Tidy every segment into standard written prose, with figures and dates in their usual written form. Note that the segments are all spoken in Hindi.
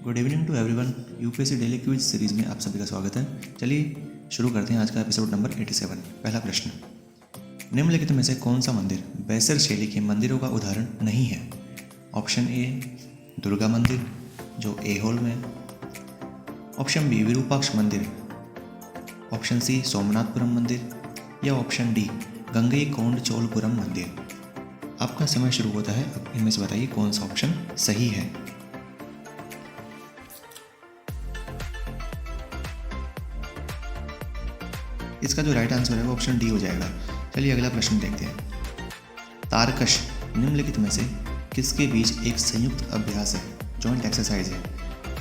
Good evening to everyone. UPSC daily quiz series में आप सभी का स्वागत है। चलिए शुरू करते हैं आज का एपिसोड नंबर 87। पहला प्रश्न, निम्नलिखित में से कौन सा मंदिर बैसर शैली के मंदिरों का उदाहरण नहीं है? ऑप्शन ए दुर्गा मंदिर जो एहोल में, ऑप्शन बी विरूपाक्ष मंदिर, ऑप्शन सी सोमनाथपुरम मंदिर या ऑप्शन डी गंगईकोंडचोलपुरम मंदिर। आपका समय शुरू होता है। अब इनमें से बताइए कौन सा ऑप्शन सही है। इसका जो राइट आंसर है वो ऑप्शन डी हो जाएगा। चलिए अगला प्रश्न देखते हैं। तारकश निम्नलिखित में से किसके बीच एक संयुक्त अभ्यास है, जॉइंट एक्सरसाइज है?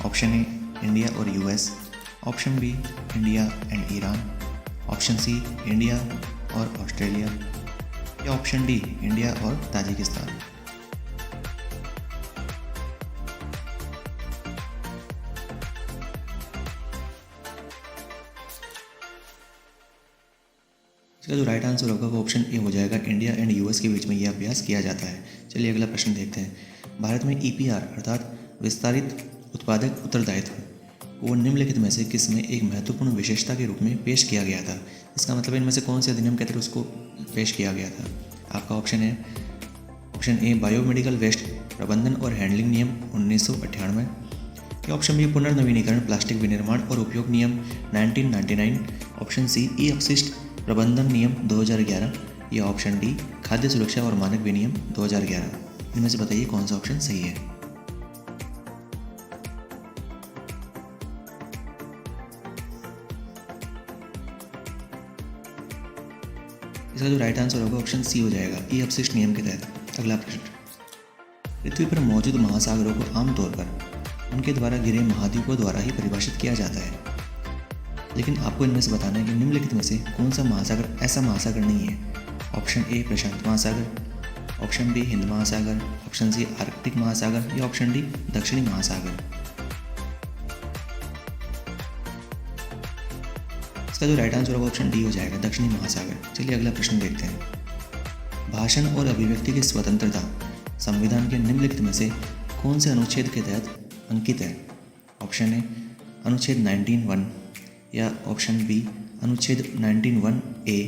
ऑप्शन ए इंडिया और US, option B India and Iran, option C India और ऑस्ट्रेलिया या ऑप्शन डी इंडिया और ताजिकिस्तान। इसका जो राइट आंसर होगा वो ऑप्शन ए हो जाएगा। इंडिया एंड यूएस के बीच में यह अभ्यास किया जाता है। चलिए अगला प्रश्न देखते हैं। भारत में ईपीआर अर्थात विस्तारित उत्पादक उत्तरदायित्व को निम्नलिखित में से किस में एक महत्वपूर्ण विशेषता के रूप में पेश किया गया था? इसका मतलब इनमें से कौन से अधिनियम के तहत उसको पेश किया गया था? आपका ऑप्शन है ऑप्शन ए बायोमेडिकल वेस्ट प्रबंधन और हैंडलिंग नियम 1998 या ऑप्शन बी पुनर्नवीनीकरण प्लास्टिक विनिर्माण और उपयोग नियम 1999, ऑप्शन सी ई अपशिष्ट प्रबंधन नियम 2011 या ऑप्शन डी खाद्य सुरक्षा और मानक विनियम 2011। इनमें से बताइए कौन सा ऑप्शन सही है। इसका जो राइट आंसर होगा ऑप्शन सी हो जाएगा, ई अपशिष्ट नियम के तहत। अगला प्रश्न, पृथ्वी पर मौजूद महासागरों को आमतौर पर उनके द्वारा घिरे महाद्वीपों द्वारा ही परिभाषित किया जाता है, लेकिन आपको इनमें से बताना है कि निम्नलिखित में से कौन सा महासागर ऐसा महासागर नहीं है? ऑप्शन ए प्रशांत महासागर, ऑप्शन बी हिंद महासागर, ऑप्शन सी आर्कटिक महासागर या ऑप्शन डी दक्षिणी महासागर। इसका जो राइट आंसर होगा ऑप्शन डी हो जाएगा, दक्षिणी महासागर। चलिए अगला प्रश्न देखते हैं। भाषण और अभिव्यक्ति की स्वतंत्रता संविधान के निम्नलिखित में से कौन से अनुच्छेद के तहत अंकित है? ऑप्शन ए अनुच्छेद 19(1) या ऑप्शन बी अनुच्छेद 19(1)(a),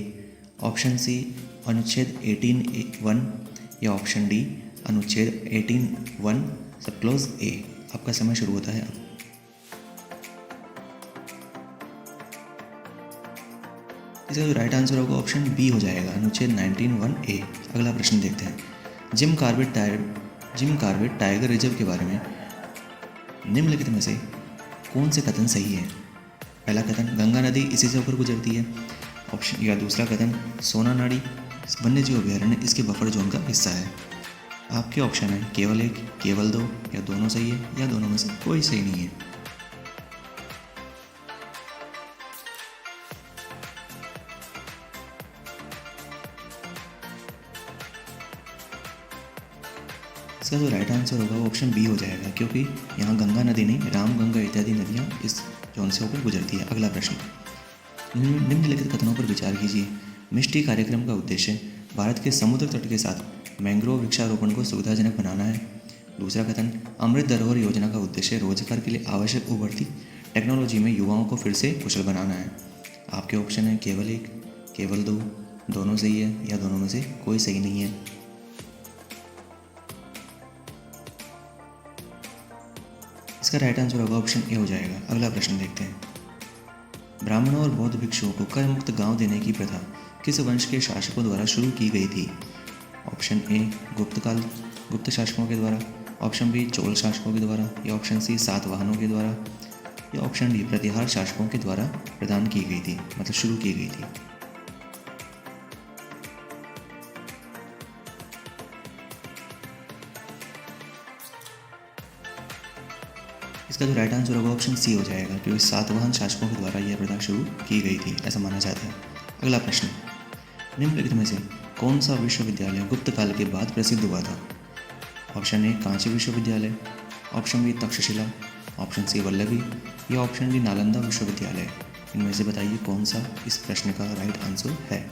ऑप्शन सी अनुच्छेद 18(1) या ऑप्शन डी अनुच्छेद 18(1) सब क्लोज ए। आपका समय शुरू होता है अब। इसका जो राइट आंसर होगा ऑप्शन बी हो जाएगा, अनुच्छेद 19(1)(a। अगला प्रश्न देखते हैं। जिम कॉर्बेट टाइगर रिजर्व के बारे में निम्नलिखित में से कौन से कथन सही है? पहला कथन, गंगा नदी इसी से होकर गुजरती है, ऑप्शन या दूसरा कथन, सोना नाड़ी वन्यजीव अभयारण्य इसके बफर जोन का हिस्सा है। आपके ऑप्शन है केवल एक, केवल दो या दोनों सही है या दोनों में से कोई सही नहीं है। इसका जो राइट आंसर होगा वो ऑप्शन बी हो जाएगा, क्योंकि यहाँ गंगा नदी नहीं रामगंगा इत्यादि नदियाँ इस जोन से होकर गुजरती है। अगला प्रश्न, निम्नलिखित कथनों पर विचार कीजिए। मिष्टी कार्यक्रम का उद्देश्य भारत के समुद्र तट के साथ मैंग्रोव वृक्षारोपण को सुविधाजनक बनाना है। दूसरा कथन, अमृत धरोहर योजना का उद्देश्य रोजगार के लिए आवश्यक उभरती टेक्नोलॉजी में युवाओं को फिर से कुशल बनाना है। आपके ऑप्शन है केवल एक, केवल दो, दोनों सही है या दोनों में से कोई सही नहीं है। इसका राइट आंसर होगा ऑप्शन ए हो जाएगा। अगला प्रश्न देखते हैं। ब्राह्मणों और बौद्ध भिक्षुओं को कर मुक्त गांव देने की प्रथा किस वंश के शासकों द्वारा शुरू की गई थी? ऑप्शन ए गुप्त शासकों के द्वारा, ऑप्शन बी चोल शासकों के द्वारा या ऑप्शन सी सातवाहनों के द्वारा या ऑप्शन डी प्रतिहार शासकों के द्वारा प्रदान की गई थी, मतलब शुरू की गई थी। इसका जो राइट आंसर होगा ऑप्शन सी हो जाएगा, क्योंकि सातवाहन शासकों के द्वारा यह प्रथा शुरू की गई थी, ऐसा माना जाता है। अगला प्रश्न, निम्नलिखित में से कौन सा विश्वविद्यालय गुप्त काल के बाद प्रसिद्ध हुआ था? ऑप्शन ए कांची विश्वविद्यालय, option B Takshashila, option C Vallabhi या ऑप्शन डी नालंदा विश्वविद्यालय। इनमें से बताइए कौन सा इस प्रश्न का राइट आंसर है।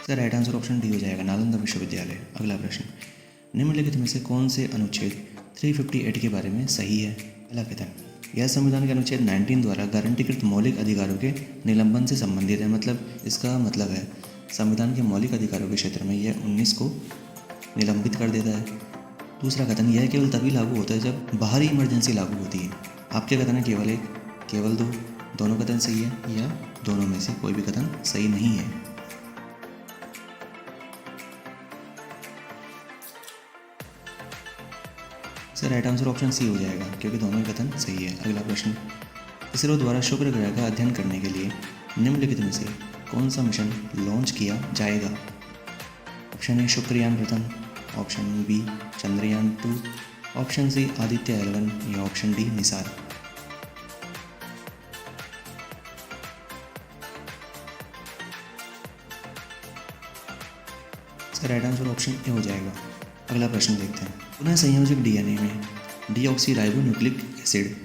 इसका राइट आंसर ऑप्शन डी हो जाएगा, नालंदा विश्वविद्यालय। अगला प्रश्न, निम्नलिखित में से कौन से अनुच्छेद 358 के बारे में सही है? पहला कथन, यह संविधान के अनुच्छेद 19 द्वारा गारंटीकृत मौलिक अधिकारों के निलंबन से संबंधित है। मतलब इसका मतलब है संविधान के मौलिक अधिकारों के क्षेत्र में यह 19 को निलंबित कर देता है। दूसरा कथन, यह केवल तभी लागू होता है जब बाहरी इमरजेंसी लागू होती है। आपके कथन है केवल एक, केवल दो, दोनों कथन सही है या दोनों में से कोई भी कथन सही नहीं है। इसका राइट आंसर ऑप्शन सी हो जाएगा, क्योंकि दोनों ही कथन सही है। अगला प्रश्न, इसरो द्वारा शुक्र ग्रह का अध्ययन करने के लिए निम्नलिखित में से कौन सा मिशन लॉन्च किया जाएगा? Option A Shukrayaan Pratham, option B Chandrayaan 2, option C Aditya L1 या ऑप्शन डी निसार। इसका राइट आंसर ऑप्शन ए हो जाएगा। अगला प्रश्न देखते हैं, पुनः संयोजक डीएनए में डीऑक्सीराइबोन्यूक्लिक एसिड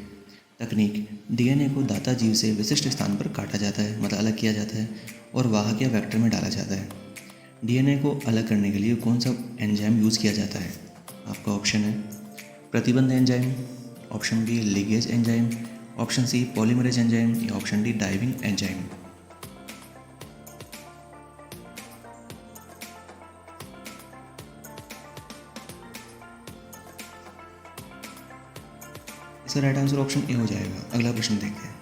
तकनीक डीएनए को दाता जीव से विशिष्ट स्थान पर काटा जाता है, मतलब अलग किया जाता है, और वाहक या वेक्टर में डाला जाता है। डीएनए को अलग करने के लिए कौन सा एंजाइम यूज़ किया जाता है? आपका ऑप्शन है प्रतिबंध enzyme, option B ligase enzyme, option C polymerase enzyme या ऑप्शन डी डाइविंग एंजाइम। इसका राइट आंसर ऑप्शन ए हो जाएगा। अगला प्रश्न देखते हैं,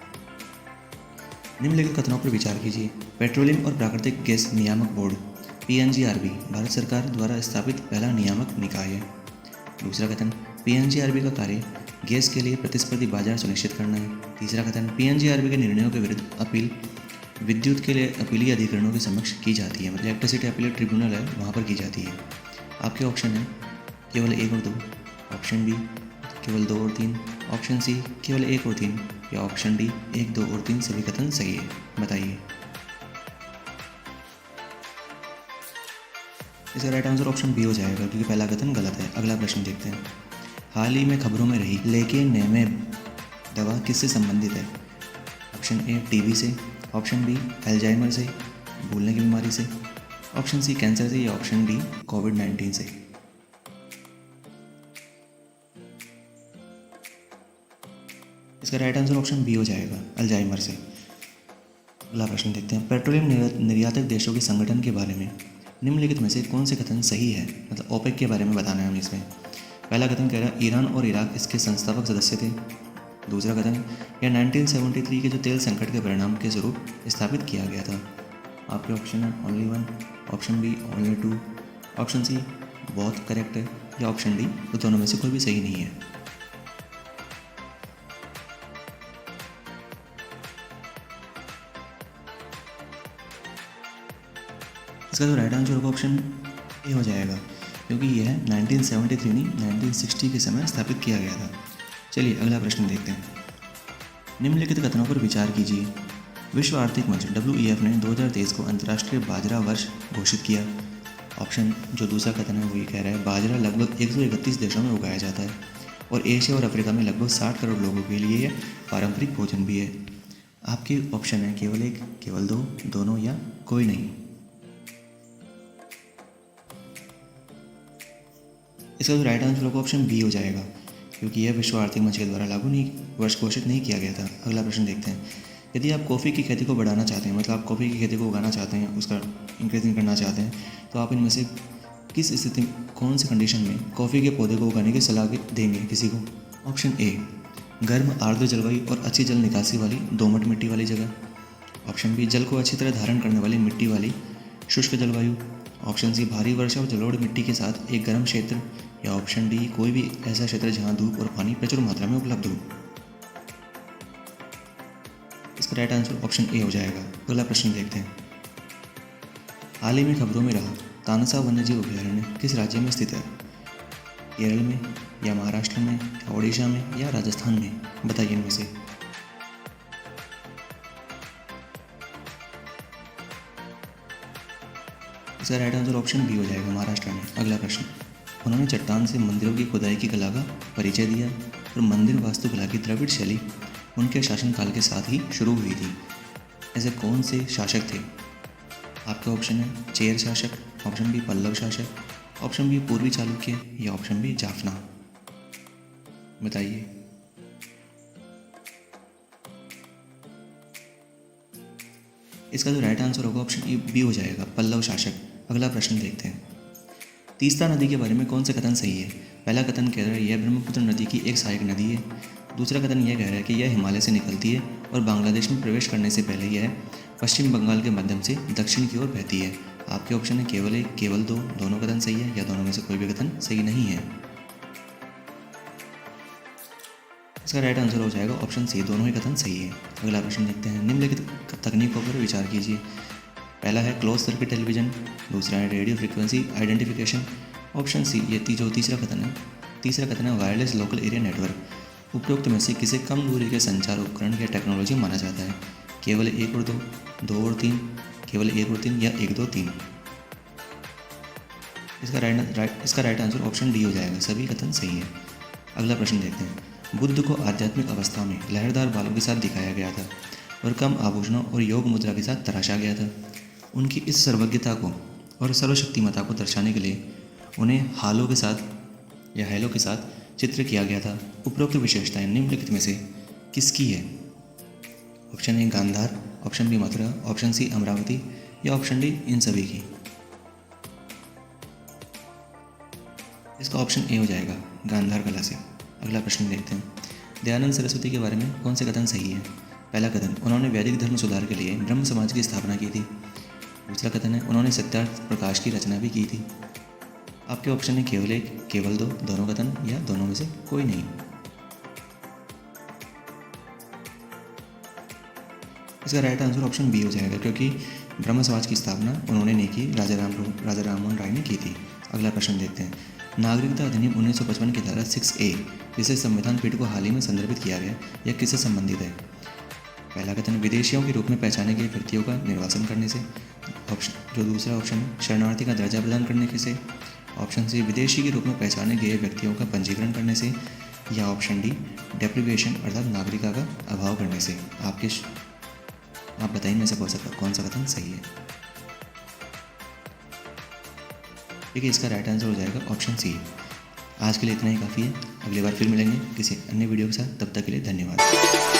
निम्नलिखित कथनों पर विचार कीजिए। पेट्रोलियम और प्राकृतिक गैस नियामक बोर्ड PNGRB भारत सरकार द्वारा स्थापित पहला नियामक निकाय है। दूसरा कथन, PNGRB का कार्य गैस के लिए प्रतिस्पर्धी बाजार सुनिश्चित करना है। तीसरा कथन, PNGRB के निर्णयों के विरुद्ध अपील विद्युत के लिए अपीलीय अधिकरणों के समक्ष की जाती है, मतलब इलेक्ट्रिसिटी अपीलेट ट्रिब्यूनल है, वहाँ पर की जाती है। आपके ऑप्शन है केवल 1 और 2, ऑप्शन बी केवल 2 और 3, ऑप्शन सी केवल 1 और 3 या ऑप्शन डी 1, 2 और 3 सभी कथन सही है। बताइए। इसका राइट आंसर ऑप्शन बी हो जाएगा, क्योंकि पहला कथन गलत है। अगला प्रश्न देखते हैं, हाल ही में खबरों में रही लेकेनेमेब दवा किससे संबंधित है? ऑप्शन ए टीबी से, ऑप्शन बी अल्जाइमर से, भूलने की बीमारी से, ऑप्शन सी कैंसर से या ऑप्शन डी कोविड-19 से। इसका राइट आंसर ऑप्शन बी हो जाएगा, अल्जाइमर से। अगला प्रश्न देखते हैं, पेट्रोलियम निर्यातक देशों के संगठन के बारे में निम्नलिखित में से कौन से कथन सही है? मतलब ओपेक के बारे में बताना है हमें इसमें। पहला कथन कह रहा है ईरान और इराक इसके संस्थापक सदस्य थे। दूसरा कथन, यह 1973 के जो तेल संकट के परिणाम के स्वरूप स्थापित किया गया था। आपके ऑप्शन है only 1, option B only 2, option C बहुत करेक्ट है या ऑप्शन डी तो दोनों में से कोई भी सही नहीं है। इसका जो राइट आंसर होगा ऑप्शन ए हो जाएगा, क्योंकि यह 1973 नहीं 1960 के समय स्थापित किया गया था। चलिए अगला प्रश्न देखते हैं, निम्नलिखित कथनों पर विचार कीजिए। विश्व आर्थिक मंच WEF ने 2023 को अंतर्राष्ट्रीय बाजरा वर्ष घोषित किया। ऑप्शन जो दूसरा कथन है वही कह रहा है बाजरा लगभग 131 देशों में उगाया जाता है और एशिया और अफ्रीका में लगभग 60 करोड़ लोगों के लिए यह पारंपरिक भोजन भी है। आपके ऑप्शन है केवल 1, केवल 2, दोनों या कोई नहीं। इसका जो राइट आंसर होगा ऑप्शन बी हो जाएगा, क्योंकि यह विश्व आर्थिक मंच के द्वारा लागू नहीं वर्ष घोषित नहीं किया गया था। अगला प्रश्न देखते हैं, यदि आप कॉफ़ी की खेती को बढ़ाना चाहते हैं, मतलब आप कॉफ़ी की खेती को उगाना चाहते हैं, उसका इंक्रीजिंग करना चाहते हैं, तो आप इनमें से किस स्थिति कौन सी कंडीशन में कॉफ़ी के पौधे को उगाने की सलाह देंगे किसी को? ऑप्शन ए गर्म आर्द्र जलवायु और अच्छी जल निकासी वाली दोमट मिट्टी वाली जगह, ऑप्शन बी जल को अच्छी तरह धारण करने वाली मिट्टी वाली शुष्क जलवायु, ऑप्शन सी भारी वर्षा और जलोढ़ मिट्टी के साथ एक गर्म क्षेत्र, या ऑप्शन डी कोई भी ऐसा क्षेत्र जहां धूप और पानी प्रचुर मात्रा में उपलब्ध हो। इसका राइट आंसर ऑप्शन ए हो जाएगा। अगला प्रश्न देखते हैं, हाल ही में खबरों में रहा तानसा वन्यजीव अभयारण्य किस राज्य में स्थित है? केरल में या महाराष्ट्र में या ओडिशा में या राजस्थान में? बताइए इनमें से। इसका राइट आंसर ऑप्शन बी हो जाएगा, महाराष्ट्र में। अगला प्रश्न, उन्होंने चट्टान से मंदिरों की खुदाई की कला का परिचय दिया और मंदिर वास्तुकला की द्रविड़ शैली उनके शासनकाल के साथ ही शुरू हुई थी। ऐसे कौन से शासक थे? आपका ऑप्शन है चेर शासक, ऑप्शन बी पल्लव शासक, ऑप्शन बी पूर्वी चालुक्य या ऑप्शन बी जाफना। बताइए। इसका जो राइट आंसर होगा ऑप्शन बी हो जाएगा, पल्लव शासक। अगला प्रश्न देखते हैं। तीस्ता नदी के बारे में कौन सा कथन सही है? पहला कथन कह रहा है यह ब्रह्मपुत्र नदी की एक सहायक नदी है। दूसरा कथन यह कह रहा है कि यह हिमालय से निकलती है और बांग्लादेश में प्रवेश करने से पहले यह पश्चिम बंगाल के माध्यम से दक्षिण की ओर बहती है। आपके ऑप्शन है केवल एक, केवल दो, दोनों कथन सही है या दोनों में से कोई भी कथन सही नहीं है। इसका राइट आंसर हो जाएगा ऑप्शन सी, दोनों ही कथन सही है। अगला प्रश्न देखते हैं। निम्नलिखित तकनीकों पर विचार कीजिए। पहला है क्लोज सर्किट टेलीविजन, दूसरा है radio frequency identification, option C ये तीसरा कथन है वायरलेस लोकल एरिया नेटवर्क। उपरोक्त में से किसे कम दूरी के संचार उपकरण या टेक्नोलॉजी माना जाता है? केवल एक और दो, दो और तीन, केवल एक और तीन या एक दो तीन। इसका राइट आंसर ऑप्शन डी हो जाएगा, सभी कथन सही है। अगला प्रश्न देखते हैं। बुद्ध को आध्यात्मिक अवस्था में लहरदार बालों के साथ दिखाया गया था और कम आभूषणों और योग मुद्रा के साथ तराशा गया था। उनकी इस सर्वज्ञता को और सर्वशक्तिमता को दर्शाने के लिए उन्हें हालों के साथ चित्र किया गया था। उपरोक्त विशेषताएं निम्नलिखित में से किसकी है? Option A Gandhar, option B Mathura, option C Amaravati या ऑप्शन डी इन सभी की। इसका ऑप्शन ए हो जाएगा, गांधार कला से। अगला प्रश्न देखते हैं। दयानंद सरस्वती के बारे में कौन से कथन सही है? पहला कथन, उन्होंने वैदिक धर्म सुधार के लिए ब्रह्म समाज की स्थापना की थी। दूसरा कथन है उन्होंने सत्यार्थ प्रकाश की रचना भी की थी। आपके ऑप्शन है केवल एक, केवल दो, दोनों कथन या दोनों में से कोई नहीं। इसका राइट आंसर ऑप्शन बी हो जाएगा, क्योंकि ब्रह्म समाज की स्थापना उन्होंने नहीं की, राजा राममोहन राय ने की थी। अगला प्रश्न देखते हैं। नागरिकता अधिनियम 1955 की धारा 6A जिसे संविधान पीठ को हाल ही में संदर्भित किया गया, यह किससे संबंधित है? पहला कथन, विदेशियों के रूप में पहचाने गए व्यक्तियों का निर्वासन करने से। दूसरा ऑप्शन है शरणार्थी का दर्जा प्रदान करने से। ऑप्शन सी विदेशी के रूप में पहचाने गए व्यक्तियों का पंजीकरण करने से या ऑप्शन डी डेप्रिवेशन अर्थात नागरिकता का अभाव करने से। आप बताइए में से कौन सा कथन सही है? ठीक है, इसका राइट आंसर हो जाएगा ऑप्शन सी। आज के लिए इतना ही काफ़ी है। अगली बार फिर मिलेंगे किसी अन्य वीडियो के साथ, तब तक के लिए धन्यवाद।